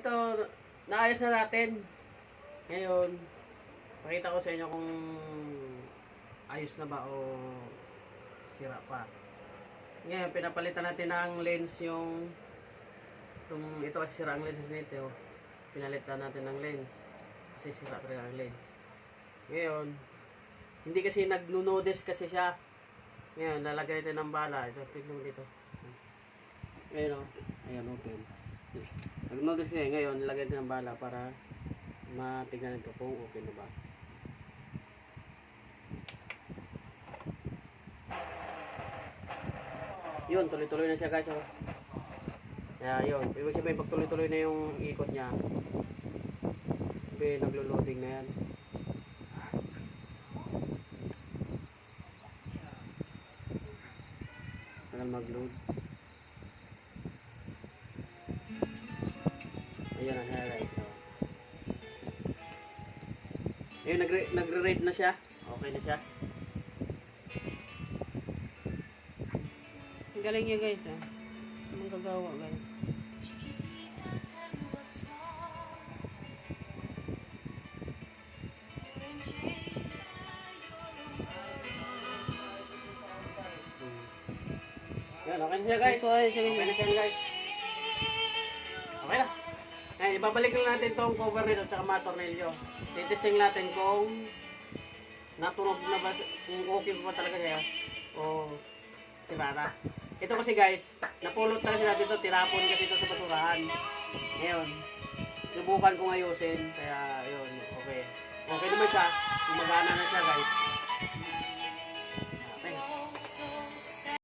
ito, naayos na natin. Ngayon, pakita ko sa inyo kung ayos na ba o sira pa. Ngayon, pinapalitan natin ng lens yung ito kasi sira ang lens nito. Pinalitan natin ng lens kasi sira pa rin ang lens. Ngayon, hindi kasi nagnunodes kasi siya. Ngayon, lalagyan natin ng bala. Ito, tignan dito. Ngayon o, ayan, open. Nag-notice kasi ngayon, lagyan din ng bala para matignan ito kung okay na ba. Yun, tuloy-tuloy na siya guys. Oh. Kaya yun, ibig sabihin pag tuloy-tuloy na yung ikot niya, naglo-loading na yan. Tagal mag-load. Ayan na siya guys. So, ayun, nagre-rate na siya. Okay na siya. Galing niya guys ah. Manggagawa guys. Yan, okay na siya guys. Okay na siya guys. Okay na. Ayan, ibabalik lang natin tong cover nito at mga tornilyo. Titesting natin kung natunog na ba, kung okay pa talaga siya o sira na. Ito kasi guys, napulot talaga natin ito, tirapon kasi ito sa basurahan. Ngayon, subukan kong ayusin, kaya yun, okay. Okay naman siya, gumagana na siya guys.